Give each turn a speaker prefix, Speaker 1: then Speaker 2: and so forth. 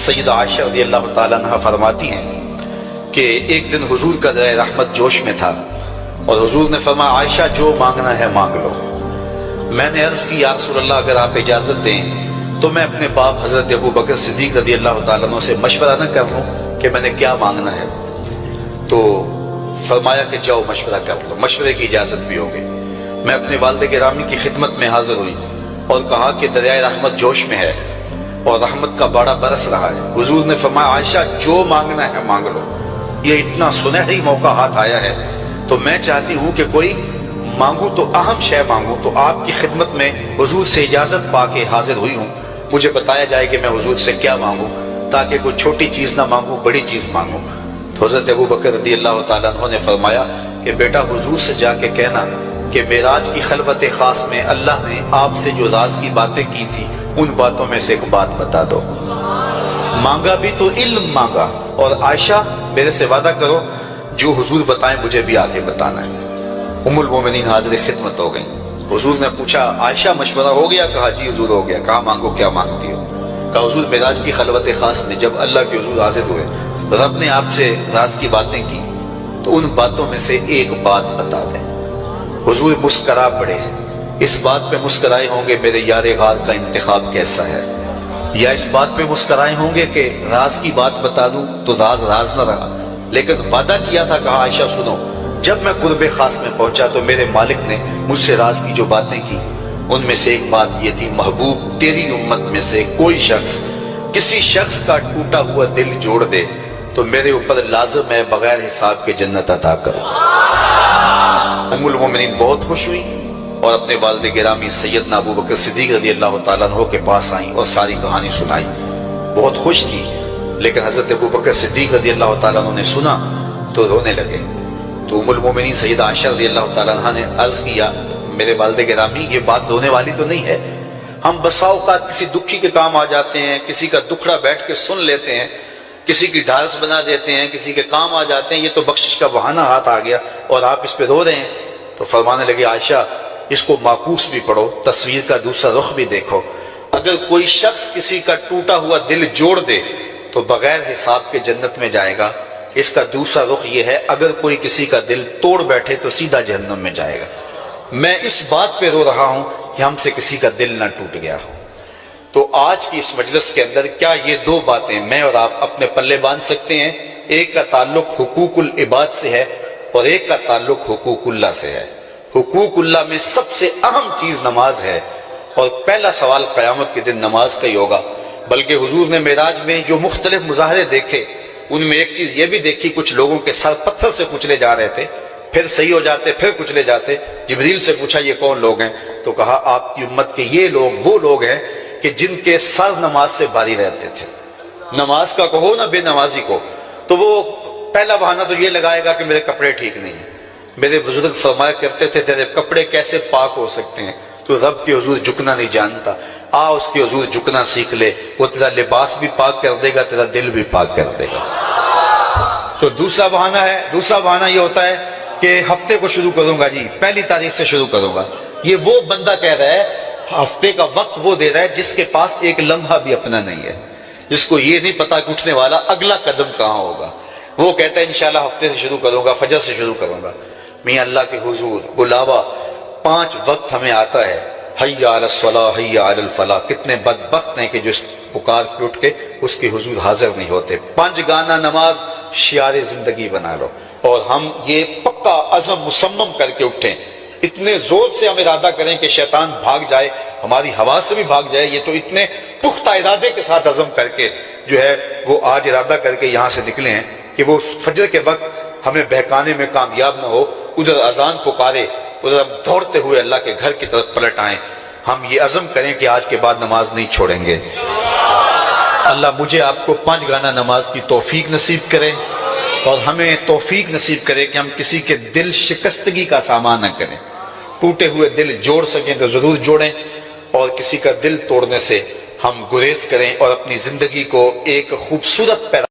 Speaker 1: سیدہ عائشہ رضی اللہ تعالیٰ عنہ فرماتی ہیں کہ ایک دن حضور کا درہ رحمت جوش میں تھا اور حضور نے فرمایا عائشہ جو مانگنا ہے مانگ لو۔ میں نے عرض کی یا رسول اللہ اگر آپ اجازت دیں تو میں اپنے باپ حضرت ابو بکر صدیق رضی اللہ تعالیٰ عنہ سے مشورہ نہ کر لوں کہ میں نے کیا مانگنا ہے؟ تو فرمایا کہ جاؤ مشورہ کر لو، مشورے کی اجازت بھی ہوگی۔ میں اپنے والد گرامی کی خدمت میں حاضر ہوئی اور کہا کہ دریائے رحمت جوش میں ہے اور رحمت کا باڑا برس رہا ہے۔ حضور نے فرمایا عائشہ جو مانگنا ہے مانگ لو، یہ اتنا سنہری موقع ہاتھ آیا ہے تو میں چاہتی ہوں کہ کوئی مانگوں تو اہم شے مانگوں۔ تو آپ کی خدمت میں حضور سے اجازت پا کے حاضر ہوئی ہوں، مجھے بتایا جائے کہ میں حضور سے کیا مانگوں تاکہ کوئی چھوٹی چیز نہ مانگوں، بڑی چیز مانگوں۔ تو حضرت ابو بکر رضی اللہ تعالیٰ عنہ نے فرمایا کہ بیٹا حضور سے جا کے کہنا کہ معراج کی خلوت خاص میں اللہ نے آپ سے جو راز کی باتیں کی تھی ان باتوں میں سے ایک بات بتا دو۔ مانگا بھی تو علم مانگا، اور عائشہ میرے سے وعدہ کرو جو حضور بتائیں مجھے بھی آگے بتانا ہے۔ ام المومنین حاضر خدمت ہو گئیں۔ حضور نے پوچھا عائشہ مشورہ ہو گیا؟ کہا جی حضور ہو گیا۔ کہا مانگو کیا مانگتی ہو؟ کہا حضور معراج کی خلوت خاص میں جب اللہ کے حضور حاضر ہوئے رب نے آپ سے راز کی باتیں کی تو ان باتوں میں سے ایک بات بتا دیں۔ حضور مسکرا پڑے، اس بات پہ مسکرائے ہوں گے میرے یار غار کا انتخاب کیسا ہے، یا اس بات پہ مسکرائے ہوں گے کہ راز کی بات بتا دوں تو راز راز نہ رہا، لیکن وعدہ کیا تھا۔ کہا عائشہ سنو، جب میں قرب خاص میں پہنچا تو میرے مالک نے مجھ سے راز کی جو باتیں کی ان میں سے ایک بات یہ تھی، محبوب تیری امت میں سے کوئی شخص کسی شخص کا ٹوٹا ہوا دل جوڑ دے تو میرے اوپر لازم ہے بغیر حساب کے جنت عطا کرو۔ ام المومنین بہت خوش ہوئی اور اپنے والد گرامی سیدنا ابو بکر صدیق رضی اللہ تعالیٰ عنہ کے پاس آئیں اور ساری کہانی سنائی۔ بہت خوش تھی، لیکن حضرت ابو بکر صدیق رضی اللہ تعالیٰ عنہ نے سنا تو رونے لگے۔ تو ام المومنین سیدہ عائشہ رضی اللہ تعالیٰ عنہ نے عرض کیا میرے والد گرامی یہ بات رونے والی تو نہیں ہے، ہم بسا اوقات کسی دکھی کے کام آ جاتے ہیں، کسی کا دکھڑا بیٹھ کے سن لیتے ہیں، کسی کی ڈھارس بنا دیتے ہیں، کسی کے کام آ جاتے ہیں، یہ تو بخشش کا بہانہ ہاتھ آ گیا اور آپ اس پہ رو رہے ہیں۔ تو فرمانے لگے عائشہ اس کو معکوس بھی پڑھو، تصویر کا دوسرا رخ بھی دیکھو، اگر کوئی شخص کسی کا ٹوٹا ہوا دل جوڑ دے تو بغیر حساب کے جنت میں جائے گا، اس کا دوسرا رخ یہ ہے اگر کوئی کسی کا دل توڑ بیٹھے تو سیدھا جہنم میں جائے گا۔ میں اس بات پہ رو رہا ہوں کہ ہم سے کسی کا دل نہ ٹوٹ گیا ہو۔ تو آج کی اس مجلس کے اندر کیا یہ دو باتیں میں اور آپ اپنے پلے باندھ سکتے ہیں؟ ایک کا تعلق حقوق العباد سے ہے اور ایک کا تعلق حقوق اللہ سے ہے۔ حقوق اللہ میں سب سے اہم چیز نماز ہے اور پہلا سوال قیامت کے دن نماز کا ہی ہوگا۔ بلکہ حضور نے معراج میں جو مختلف مظاہرے دیکھے ان میں ایک چیز یہ بھی دیکھی، کچھ لوگوں کے سر پتھر سے کچلے جا رہے تھے، پھر صحیح ہو جاتے، پھر کچلے جاتے۔ جبریل سے پوچھا یہ کون لوگ ہیں؟ تو کہا آپ کی امت کے یہ لوگ وہ لوگ ہیں کہ جن کے سر نماز سے بھاری رہتے تھے۔ نماز کا کہو نہ بے نمازی کو، تو وہ پہلا بہانہ تو یہ لگائے گا کہ میرے کپڑے ٹھیک نہیں ہیں۔ میرے بزرگ فرمایا کرتے تھے تیرے کپڑے کیسے پاک ہو سکتے ہیں؟ تو رب کے حضور جھکنا نہیں جانتا، آ اس کے حضور جھکنا سیکھ لے، وہ تیرا لباس بھی پاک کر دے گا، تیرا دل بھی پاک کر دے گا۔ تو دوسرا بہانہ ہے، دوسرا بہانہ یہ ہوتا ہے کہ ہفتے کو شروع کروں گا جی، پہلی تاریخ سے شروع کروں گا۔ یہ وہ بندہ کہہ رہا ہے، ہفتے کا وقت وہ دے رہا ہے جس کے پاس ایک لمحہ بھی اپنا نہیں ہے، جس کو یہ نہیں پتا کہ اٹھنے والا اگلا قدم کہاں ہوگا۔ وہ کہتا ہے انشاءاللہ ہفتے سے شروع کروں گا، فجر سے شروع کروں گا۔ میاں اللہ کے حضور بلاوا 5 وقت ہمیں آتا ہے، حی علی الصلاۃ حی علی الفلاح۔ کتنے بدبخت ہیں کہ جو اس پکار پہ اٹھ کے اس کے حضور حاضر نہیں ہوتے۔ 5 گانا نماز شعار زندگی بنا لو، اور ہم یہ پکا عزم مصمم کر کے اٹھیں، اتنے زور سے ہم ارادہ کریں کہ شیطان بھاگ جائے، ہماری ہوا سے بھی بھاگ جائے۔ یہ تو اتنے پختہ ارادے کے ساتھ عزم کر کے جو ہے وہ آج ارادہ کر کے یہاں سے نکلے ہیں کہ وہ فجر کے وقت ہمیں بہکانے میں کامیاب نہ ہو، ادھر اذان پکارے ادھر ہم دوڑتے ہوئے اللہ کے گھر کی طرف پلٹ آئیں۔ ہم یہ عزم کریں کہ آج کے بعد نماز نہیں چھوڑیں گے۔ اللہ مجھے آپ کو 5 گانا نماز کی توفیق نصیب کرے اور ہمیں توفیق نصیب کرے کہ ہم کسی کے دل شکستگی کا سامان نہ کریں۔ ٹوٹے ہوئے دل جوڑ سکیں تو ضرور جوڑیں، اور کسی کا دل توڑنے سے ہم گریز کریں اور اپنی زندگی کو ایک خوبصورت پیغام